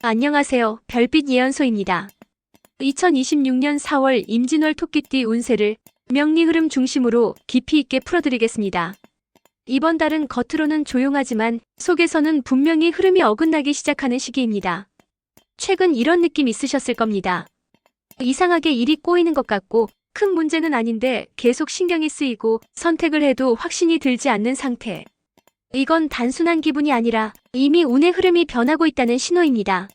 안녕하세요. 별빛 예언소입니다. 2026년 4월 임진월 토끼띠 운세를 명리 흐름 중심으로 깊이 있게 풀어드리겠습니다. 이번 달은 겉으로는 조용하지만 속에서는 분명히 흐름이 어긋나기 시작하는 시기입니다. 최근 이런 느낌 있으셨을 겁니다. 이상하게 일이 꼬이는 것 같고 큰 문제는 아닌데 계속 신경이 쓰이고 선택을 해도 확신이 들지 않는 상태. 이건 단순한 기분이 아니라 이미 운의 흐름이 변하고 있다는 신호입니다.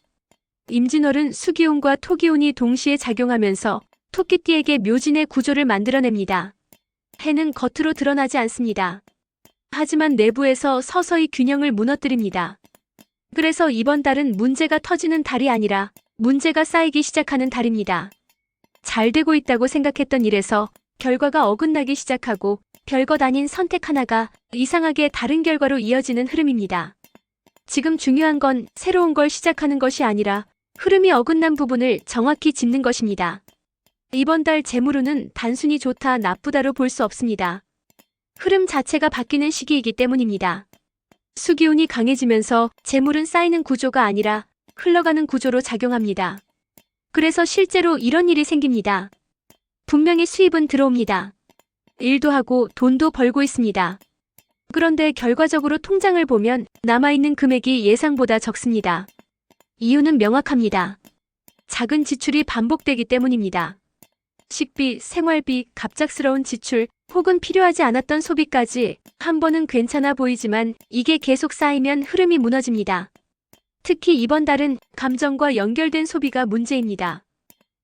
임진월은 수기운과 토기운이 동시에 작용하면서 토끼띠에게 묘진의 구조를 만들어냅니다. 해는 겉으로 드러나지 않습니다. 하지만 내부에서 서서히 균형을 무너뜨립니다. 그래서 이번 달은 문제가 터지는 달이 아니라 문제가 쌓이기 시작하는 달입니다. 잘 되고 있다고 생각했던 일에서 결과가 어긋나기 시작하고 별것 아닌 선택 하나가 이상하게 다른 결과로 이어지는 흐름입니다. 지금 중요한 건 새로운 걸 시작하는 것이 아니라 흐름이 어긋난 부분을 정확히 짚는 것입니다. 이번 달 재물운은 단순히 좋다 나쁘다로 볼 수 없습니다. 흐름 자체가 바뀌는 시기이기 때문입니다. 수기운이 강해지면서 재물은 쌓이는 구조가 아니라 흘러가는 구조로 작용합니다. 그래서 실제로 이런 일이 생깁니다. 분명히 수입은 들어옵니다. 일도 하고 돈도 벌고 있습니다. 그런데 결과적으로 통장을 보면 남아있는 금액이 예상보다 적습니다. 이유는 명확합니다. 작은 지출이 반복되기 때문입니다. 식비, 생활비, 갑작스러운 지출, 혹은 필요하지 않았던 소비까지 한 번은 괜찮아 보이지만 이게 계속 쌓이면 흐름이 무너집니다. 특히 이번 달은 감정과 연결된 소비가 문제입니다.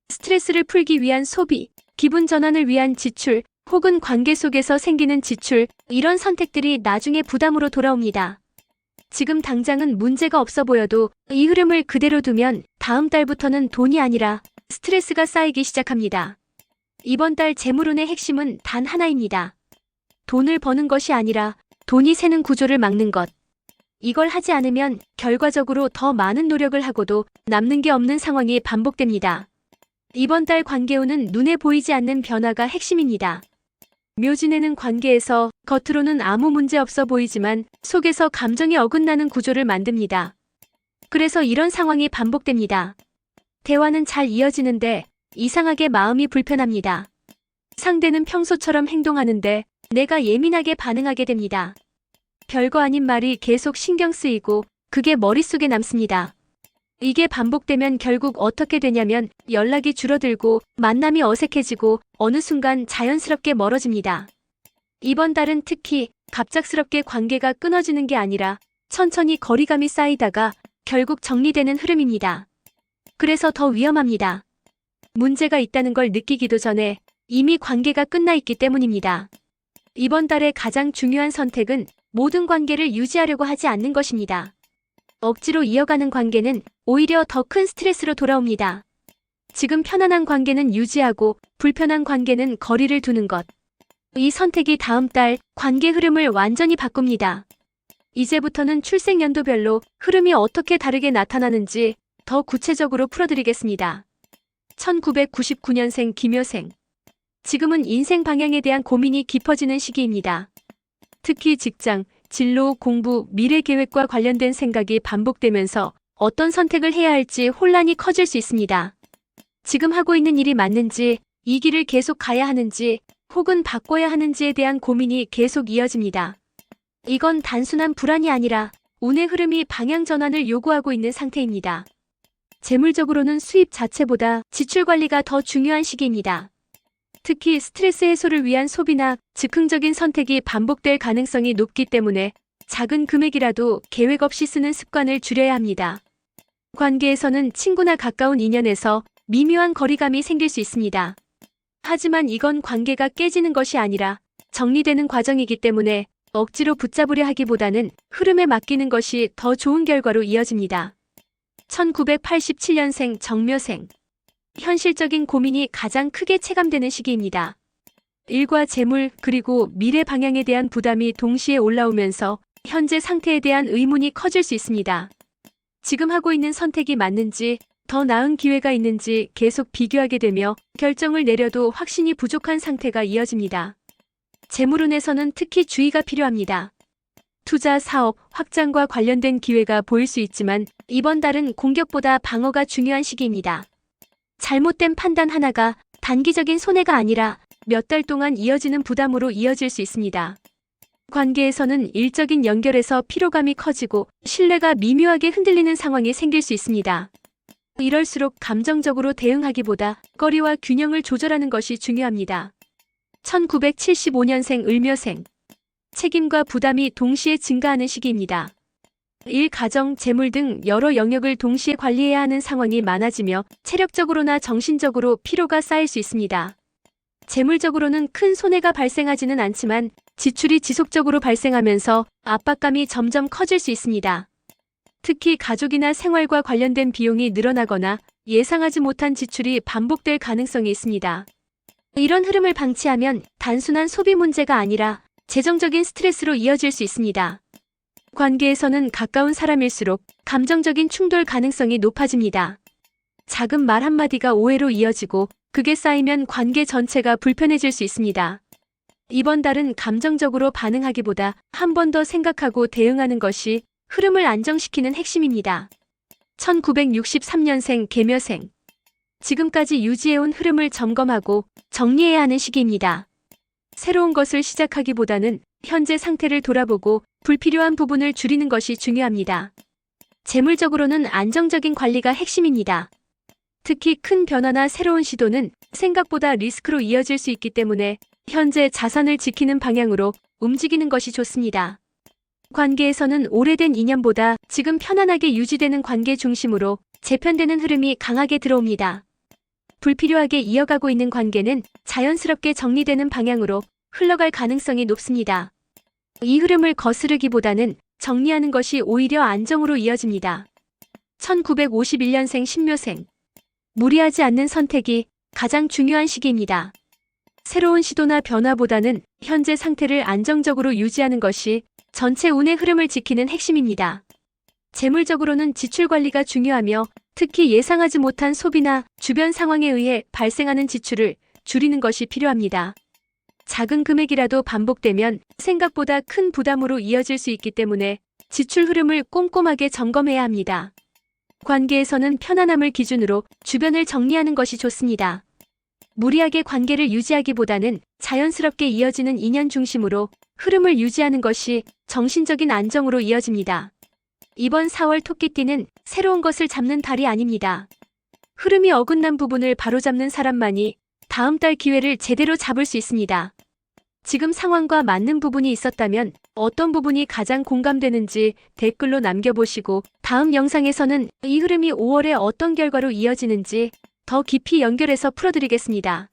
스트레스를 풀기 위한 소비, 기분 전환을 위한 지출, 혹은 관계 속에서 생기는 지출, 이런 선택들이 나중에 부담으로 돌아옵니다. 지금 당장은 문제가 없어 보여도 이 흐름을 그대로 두면 다음 달부터는 돈이 아니라 스트레스가 쌓이기 시작합니다. 이번 달 재물운의 핵심은 단 하나입니다. 돈을 버는 것이 아니라 돈이 새는 구조를 막는 것. 이걸 하지 않으면 결과적으로 더 많은 노력을 하고도 남는 게 없는 상황이 반복됩니다. 이번 달 관계운은 눈에 보이지 않는 변화가 핵심입니다. 묘진에는 관계에서 겉으로는 아무 문제 없어 보이지만 속에서 감정이 어긋나는 구조를 만듭니다. 그래서 이런 상황이 반복됩니다. 대화는 잘 이어지는데 이상하게 마음이 불편합니다. 상대는 평소처럼 행동하는데 내가 예민하게 반응하게 됩니다. 별거 아닌 말이 계속 신경 쓰이고 그게 머릿속에 남습니다. 이게 반복되면 결국 어떻게 되냐면 연락이 줄어들고 만남이 어색해지고 어느 순간 자연스럽게 멀어집니다. 이번 달은 특히 갑작스럽게 관계가 끊어지는 게 아니라 천천히 거리감이 쌓이다가 결국 정리되는 흐름입니다. 그래서 더 위험합니다. 문제가 있다는 걸 느끼기도 전에 이미 관계가 끝나 있기 때문입니다. 이번 달의 가장 중요한 선택은 모든 관계를 유지하려고 하지 않는 것입니다. 억지로 이어가는 관계는 오히려 더 큰 스트레스로 돌아옵니다. 지금 편안한 관계는 유지하고 불편한 관계는 거리를 두는 것. 이 선택이 다음 달 관계 흐름을 완전히 바꿉니다. 이제부터는 출생연도별로 흐름이 어떻게 다르게 나타나는지 더 구체적으로 풀어드리겠습니다. 1999년생 김효생. 지금은 인생 방향에 대한 고민이 깊어지는 시기입니다. 특히 직장, 진로, 공부, 미래 계획과 관련된 생각이 반복되면서 어떤 선택을 해야 할지 혼란이 커질 수 있습니다. 지금 하고 있는 일이 맞는지, 이 길을 계속 가야 하는지, 혹은 바꿔야 하는지에 대한 고민이 계속 이어집니다. 이건 단순한 불안이 아니라 운의 흐름이 방향 전환을 요구하고 있는 상태입니다. 재물적으로는 수입 자체보다 지출 관리가 더 중요한 시기입니다. 특히 스트레스 해소를 위한 소비나 즉흥적인 선택이 반복될 가능성이 높기 때문에 작은 금액이라도 계획 없이 쓰는 습관을 줄여야 합니다. 관계에서는 친구나 가까운 인연에서 미묘한 거리감이 생길 수 있습니다. 하지만 이건 관계가 깨지는 것이 아니라 정리되는 과정이기 때문에 억지로 붙잡으려 하기보다는 흐름에 맡기는 것이 더 좋은 결과로 이어집니다. 1987년생 정묘생. 현실적인 고민이 가장 크게 체감되는 시기입니다. 일과 재물 그리고 미래 방향에 대한 부담이 동시에 올라오면서 현재 상태에 대한 의문이 커질 수 있습니다. 지금 하고 있는 선택이 맞는지, 더 나은 기회가 있는지 계속 비교하게 되며 결정을 내려도 확신이 부족한 상태가 이어집니다. 재물운에서는 특히 주의가 필요합니다. 투자, 사업, 확장과 관련된 기회가 보일 수 있지만 이번 달은 공격보다 방어가 중요한 시기입니다. 잘못된 판단 하나가 단기적인 손해가 아니라 몇 달 동안 이어지는 부담으로 이어질 수 있습니다. 관계에서는 일적인 연결에서 피로감이 커지고 신뢰가 미묘하게 흔들리는 상황이 생길 수 있습니다. 이럴수록 감정적으로 대응하기보다 거리와 균형을 조절하는 것이 중요합니다. 1975년생 을묘생. 책임과 부담이 동시에 증가하는 시기입니다. 일, 가정, 재물 등 여러 영역을 동시에 관리해야 하는 상황이 많아지며 체력적으로나 정신적으로 피로가 쌓일 수 있습니다. 재물적으로는 큰 손해가 발생하지는 않지만 지출이 지속적으로 발생하면서 압박감이 점점 커질 수 있습니다. 특히 가족이나 생활과 관련된 비용이 늘어나거나 예상하지 못한 지출이 반복될 가능성이 있습니다. 이런 흐름을 방치하면 단순한 소비 문제가 아니라 재정적인 스트레스로 이어질 수 있습니다. 관계에서는 가까운 사람일수록 감정적인 충돌 가능성이 높아집니다. 작은 말 한마디가 오해로 이어지고 그게 쌓이면 관계 전체가 불편해질 수 있습니다. 이번 달은 감정적으로 반응하기보다 한 번 더 생각하고 대응하는 것이 흐름을 안정시키는 핵심입니다. 1963년생 개묘생. 지금까지 유지해온 흐름을 점검하고 정리해야 하는 시기입니다. 새로운 것을 시작하기보다는 현재 상태를 돌아보고 불필요한 부분을 줄이는 것이 중요합니다. 재물적으로는 안정적인 관리가 핵심입니다. 특히 큰 변화나 새로운 시도는 생각보다 리스크로 이어질 수 있기 때문에 현재 자산을 지키는 방향으로 움직이는 것이 좋습니다. 관계에서는 오래된 인연보다 지금 편안하게 유지되는 관계 중심으로 재편되는 흐름이 강하게 들어옵니다. 불필요하게 이어가고 있는 관계는 자연스럽게 정리되는 방향으로 흘러갈 가능성이 높습니다. 이 흐름을 거스르기보다는 정리하는 것이 오히려 안정으로 이어집니다. 1951년생 신묘생. 무리하지 않는 선택이 가장 중요한 시기입니다. 새로운 시도나 변화보다는 현재 상태를 안정적으로 유지하는 것이 전체 운의 흐름을 지키는 핵심입니다. 재물적으로는 지출 관리가 중요하며 특히 예상하지 못한 소비나 주변 상황에 의해 발생하는 지출을 줄이는 것이 필요합니다. 작은 금액이라도 반복되면 생각보다 큰 부담으로 이어질 수 있기 때문에 지출 흐름을 꼼꼼하게 점검해야 합니다. 관계에서는 편안함을 기준으로 주변을 정리하는 것이 좋습니다. 무리하게 관계를 유지하기보다는 자연스럽게 이어지는 인연 중심으로 흐름을 유지하는 것이 정신적인 안정으로 이어집니다. 이번 4월 토끼띠는 새로운 것을 잡는 달이 아닙니다. 흐름이 어긋난 부분을 바로잡는 사람만이 다음 달 기회를 제대로 잡을 수 있습니다. 지금 상황과 맞는 부분이 있었다면 어떤 부분이 가장 공감되는지 댓글로 남겨보시고 다음 영상에서는 이 흐름이 5월에 어떤 결과로 이어지는지 더 깊이 연결해서 풀어드리겠습니다.